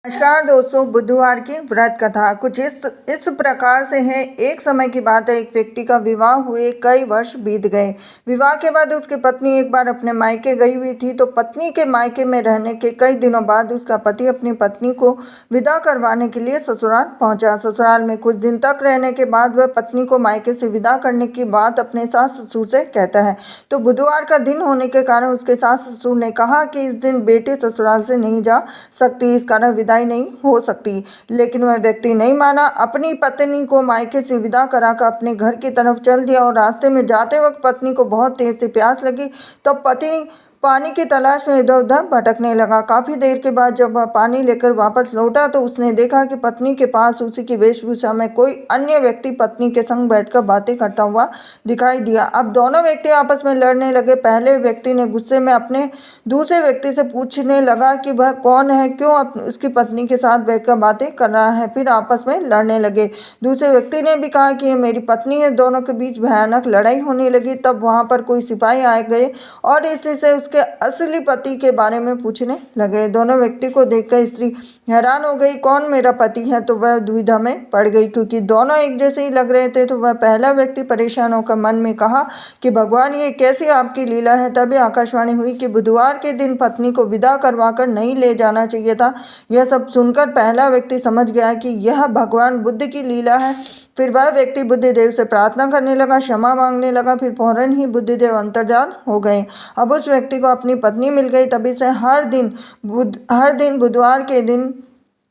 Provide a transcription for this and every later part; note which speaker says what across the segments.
Speaker 1: नमस्कार दोस्तों, बुधवार की व्रत कथा कुछ इस प्रकार से है। एक समय की बात है, एक व्यक्ति का विवाह हुए कई वर्ष बीत गए। विवाह के बाद उसकी पत्नी एक बार अपने मायके गई हुई थी, तो पत्नी के मायके में रहने के कई दिनों बाद उसका पति अपनी पत्नी को विदा करवाने के लिए ससुराल पहुंचा। ससुराल में कुछ दिन तक रहने के बाद वह पत्नी को मायके से विदा करने की बात अपने सास ससुर से कहता है। तो बुधवार का दिन होने के कारण उसके सास ससुर ने कहा कि इस दिन बेटी ससुराल से नहीं जा सकती, इस कारण विदाई नहीं हो सकती। लेकिन वह व्यक्ति नहीं माना, अपनी पत्नी को मायके से विदा कराकर अपने घर की तरफ चल दिया और रास्ते में जाते वक्त पत्नी को बहुत तेज से प्यास लगी। तब पति पानी की तलाश में इधर उधर भटकने लगा। काफी देर के बाद जब वह पानी लेकर वापस लौटा तो उसने देखा कि पत्नी के पास उसी की वेशभूषा में कोई अन्य व्यक्ति पत्नी के संग बैठकर बातें करता हुआ दिखाई दिया। अब दोनों व्यक्ति आपस में लड़ने लगे। पहले व्यक्ति ने गुस्से में अपने दूसरे व्यक्ति से पूछने लगा कि वह कौन है, क्यों उसकी पत्नी के साथ बैठकर बातें कर रहा है। फिर आपस में लड़ने लगे। दूसरे व्यक्ति ने भी कहा कि ये मेरी पत्नी है। दोनों के बीच भयानक लड़ाई होने लगी। तब वहां पर कोई सिपाही आ गए और इसी से उसके असली पति के बारे में पूछने लगे। दोनों व्यक्ति को देखकर स्त्री हैरान हो गई, कौन मेरा पति है? तो वह दुविधा में पड़ गई, क्योंकि दोनों एक जैसे ही लग रहे थे। तो वह पहला व्यक्ति परेशान होकर मन में कहा कि भगवान, ये कैसी आपकी लीला है। तभी आकाशवाणी हुई कि बुधवार के दिन पत्नी को विदा करवाकर नहीं ले जाना चाहिए था। यह सब सुनकर पहला व्यक्ति समझ गया कि यह भगवान बुद्ध की लीला है। फिर वह व्यक्ति बुद्धिदेव से प्रार्थना करने लगा, क्षमा मांगने लगा। फिर फौरन ही बुद्धिदेव अंतर्धान हो गए। अब उस व्यक्ति को अपनी पत्नी मिल गई। तभी से हर दिन बुधवार के दिन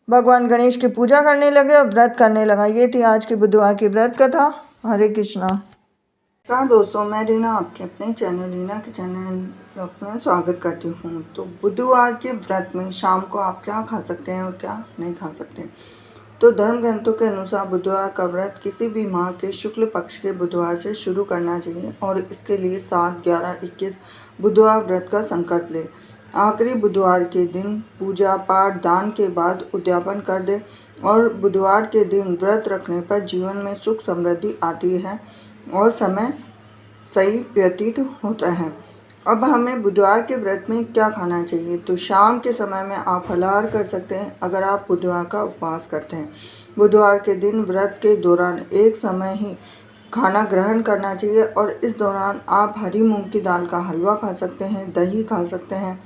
Speaker 1: भगवान गणेश की पूजा करने लगे और व्रत करने लगा। ये थी आज की बुधवार की व्रत कथा। हरे कृष्णा। नमस्कार दोस्तों, मैं रीना आपके अपने चैनल रीना किचन में स्वागत करती हूँ। तो बुधवार के व्रत में शाम को आप क्या खा सकते हैं और क्या नहीं खा सकते। तो धर्म ग्रंथों के अनुसार बुधवार का व्रत किसी भी माह के शुक्ल पक्ष के बुधवार से शुरू करना चाहिए और इसके लिए 7, 11, 21 बुधवार व्रत का संकल्प ले। आखिरी बुधवार के दिन पूजा पाठ दान के बाद उद्यापन कर दे और बुधवार के दिन व्रत रखने पर जीवन में सुख समृद्धि आती है और समय सही व्यतीत होता है। अब हमें बुधवार के व्रत में क्या खाना चाहिए। तो शाम के समय में आप फलाहार कर सकते हैं अगर आप बुधवार का उपवास करते हैं। बुधवार के दिन व्रत के दौरान एक समय ही खाना ग्रहण करना चाहिए और इस दौरान आप हरी मूंग की दाल का हलवा खा सकते हैं, दही खा सकते हैं।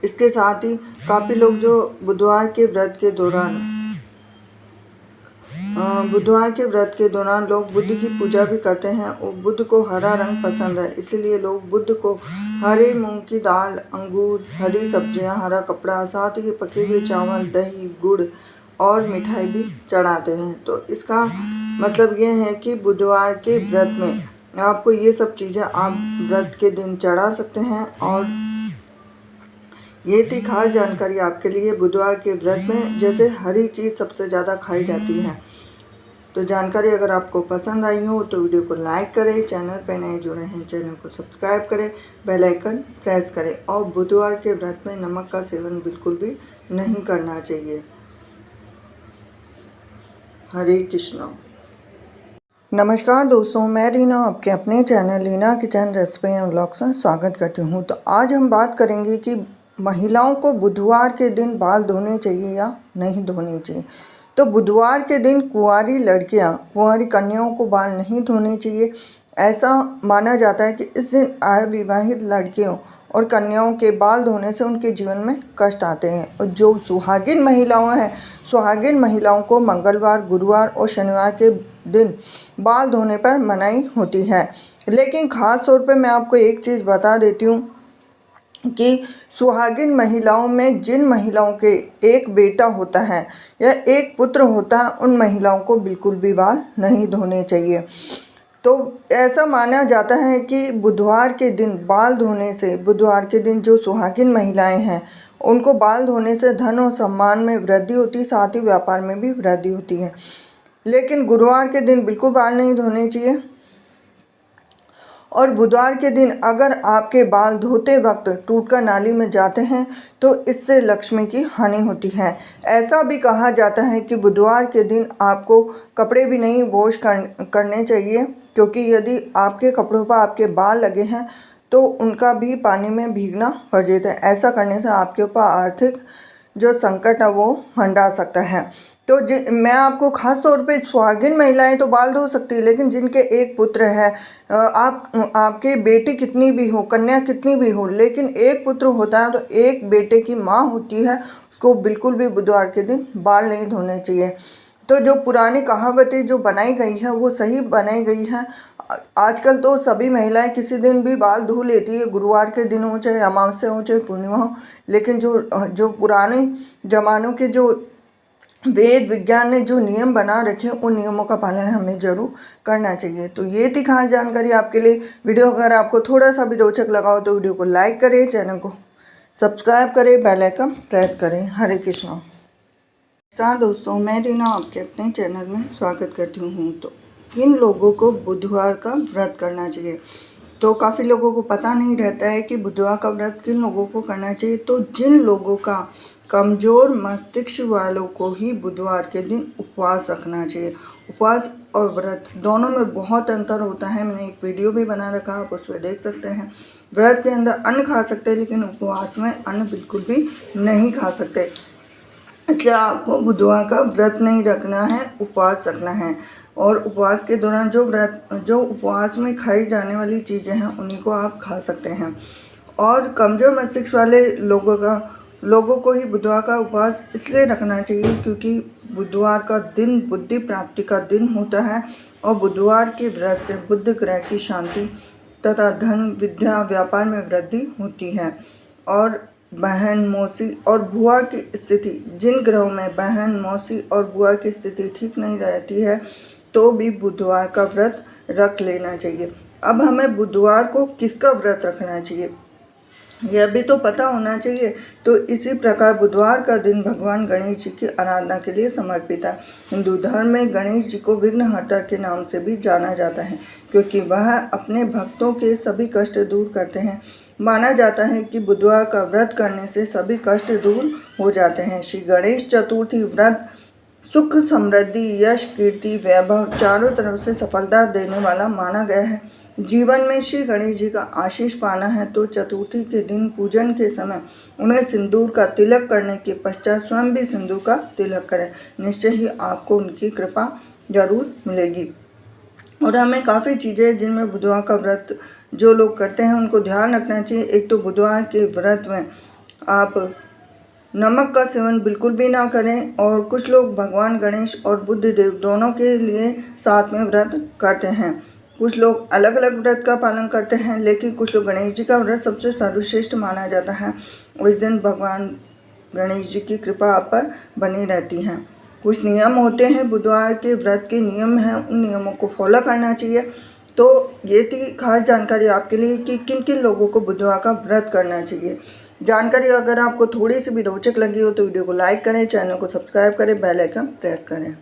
Speaker 1: इसके साथ ही काफ़ी लोग जो बुधवार के व्रत के दौरान लोग बुद्ध की पूजा भी करते हैं और बुद्ध को हरा रंग पसंद है, इसीलिए लोग बुद्ध को हरे मूंग की दाल, अंगूर, हरी सब्जियां, हरा कपड़ा, साथ ही पके हुए चावल, दही, गुड़ और मिठाई भी चढ़ाते हैं। तो इसका मतलब ये है कि बुधवार के व्रत में आपको ये सब चीज़ें आप व्रत के दिन चढ़ा सकते हैं। और ये थी खास जानकारी आपके लिए। बुधवार के व्रत में जैसे हरी चीज़ सबसे ज़्यादा खाई जाती है। तो जानकारी अगर आपको पसंद आई हो तो वीडियो को लाइक करें, चैनल पर नए जुड़े हैं चैनल को सब्सक्राइब करें, बेल आइकन प्रेस करें और बुधवार के व्रत में नमक का सेवन बिल्कुल भी नहीं करना चाहिए। हरे कृष्णा। नमस्कार दोस्तों, मैं रीना आपके अपने channel Reena kitchen recipe and vlogs में स्वागत करती हूँ। तो आज हम बात करेंगे कि महिलाओं को बुधवार के दिन बाल धोने चाहिए या नहीं धोने चाहिए। तो बुधवार के दिन कुंवारी कन्याओं को बाल नहीं धोने चाहिए। ऐसा माना जाता है कि इस दिन अविवाहित लड़कियों और कन्याओं के बाल धोने से उनके जीवन में कष्ट आते हैं। और जो सुहागिन महिलाओं को मंगलवार, गुरुवार और शनिवार के दिन बाल धोने पर मनाही होती है। लेकिन ख़ास तौर पे मैं आपको एक चीज़ बता देती हूँ कि सुहागिन महिलाओं में जिन महिलाओं के एक बेटा होता है या एक पुत्र होता है, उन महिलाओं को बिल्कुल भी बाल नहीं धोने चाहिए। तो ऐसा माना जाता है कि बुधवार के दिन जो सुहागिन महिलाएं हैं उनको बाल धोने से धन और सम्मान में वृद्धि होती है, साथ ही व्यापार में भी वृद्धि होती है। लेकिन गुरुवार के दिन बिल्कुल बाल नहीं धोने चाहिए। और बुधवार के दिन अगर आपके बाल धोते वक्त टूटकर नाली में जाते हैं तो इससे लक्ष्मी की हानि होती है। ऐसा भी कहा जाता है कि बुधवार के दिन आपको कपड़े भी नहीं वॉश करने चाहिए, क्योंकि यदि आपके कपड़ों पर आपके बाल लगे हैं तो उनका भी पानी में भीगना पड़ जाता है। ऐसा करने से आपके ऊपर आर्थिक जो संकट है वो हंडा सकता है। तो मैं आपको ख़ास तौर पे सुहागिन महिलाएं तो बाल धो सकती है, लेकिन जिनके एक पुत्र है, आपके बेटी कितनी भी हो, कन्या कितनी भी हो, लेकिन एक पुत्र होता है तो एक बेटे की माँ होती है, उसको बिल्कुल भी बुधवार के दिन बाल नहीं धोने चाहिए। तो जो पुरानी कहावतें जो बनाई गई हैं वो सही बनाई गई हैं। आजकल तो सभी महिलाएं किसी दिन भी बाल धो लेती है, गुरुवार के दिन हो, चाहे अमावस्या हो, चाहे पूर्णिमा हो, लेकिन जो जो पुराने ज़मानों के जो वेद विज्ञान ने जो नियम बना रखे उन नियमों का पालन हमें जरूर करना चाहिए। तो ये थी खास जानकारी आपके लिए। वीडियो अगर आपको थोड़ा सा भी रोचक लगा हो तो वीडियो को लाइक करें, चैनल को सब्सक्राइब करें, बेल आइकन प्रेस करें। हरे कृष्णा। नमस्कार दोस्तों, मैं रीना आपके अपने चैनल में स्वागत करती हूँ। तो किन लोगों को बुधवार का व्रत करना चाहिए? तो काफ़ी लोगों को पता नहीं रहता है कि बुधवार का व्रत किन लोगों को करना चाहिए। तो जिन लोगों का कमज़ोर मस्तिष्क वालों को ही बुधवार के दिन उपवास रखना चाहिए। उपवास और व्रत दोनों में बहुत अंतर होता है। मैंने एक वीडियो भी बना रखा, आप उसमें देख सकते हैं। व्रत के अंदर अन्न खा सकते हैं, लेकिन उपवास में अन्न बिल्कुल भी नहीं खा सकते। इसलिए आपको बुधवार का व्रत नहीं रखना है, उपवास रखना है। और उपवास के दौरान जो उपवास में खाई जाने वाली चीज़ें हैं उन्हीं को आप खा सकते हैं। और कमज़ोर मस्तिष्क वाले लोगों को ही बुधवार का उपवास इसलिए रखना चाहिए क्योंकि बुधवार का दिन बुद्धि प्राप्ति का दिन होता है और बुधवार के व्रत से बुध ग्रह की शांति तथा धन विद्या व्यापार में वृद्धि होती है। और बहन मौसी और बुआ की स्थिति, जिन ग्रहों में बहन मौसी और बुआ की स्थिति ठीक नहीं रहती है तो भी बुधवार का व्रत रख लेना चाहिए। अब हमें बुधवार को किसका व्रत रखना चाहिए यह भी तो पता होना चाहिए। तो इसी प्रकार बुधवार का दिन भगवान गणेश जी की आराधना के लिए समर्पित है। हिंदू धर्म में गणेश जी को विघ्नहर्ता के नाम से भी जाना जाता है क्योंकि वह अपने भक्तों के सभी कष्ट दूर करते हैं। माना जाता है कि बुधवार का व्रत करने से सभी कष्ट दूर हो जाते हैं। श्री गणेश चतुर्थी व्रत सुख समृद्धि यश कीर्ति वैभव चारों तरफ से सफलता देने वाला माना गया है। जीवन में श्री गणेश जी का आशीष पाना है तो चतुर्थी के दिन पूजन के समय उन्हें सिंदूर का तिलक करने के पश्चात स्वयं भी सिंदूर का तिलक करें। निश्चय ही आपको उनकी कृपा जरूर मिलेगी। और हमें काफ़ी चीज़ें जिनमें बुधवार का व्रत जो लोग करते हैं उनको ध्यान रखना चाहिए। एक तो बुधवार के व्रत में आप नमक का सेवन बिल्कुल भी ना करें। और कुछ लोग भगवान गणेश और बुद्ध देव दोनों के लिए साथ में व्रत करते हैं। कुछ लोग अलग अलग व्रत का पालन करते हैं, लेकिन कुछ लोग गणेश जी का व्रत सबसे सर्वश्रेष्ठ माना जाता है। उस दिन भगवान गणेश जी की कृपा आप पर बनी रहती है। कुछ नियम होते हैं, बुधवार के व्रत के नियम हैं, उन नियमों को फॉलो करना चाहिए। तो ये थी खास जानकारी आपके लिए कि किन किन लोगों को बुधवार का व्रत करना चाहिए। जानकारी अगर आपको थोड़ी सी भी रोचक लगी हो तो वीडियो को लाइक करें, चैनल को सब्सक्राइब करें, बेल आइकन प्रेस करें।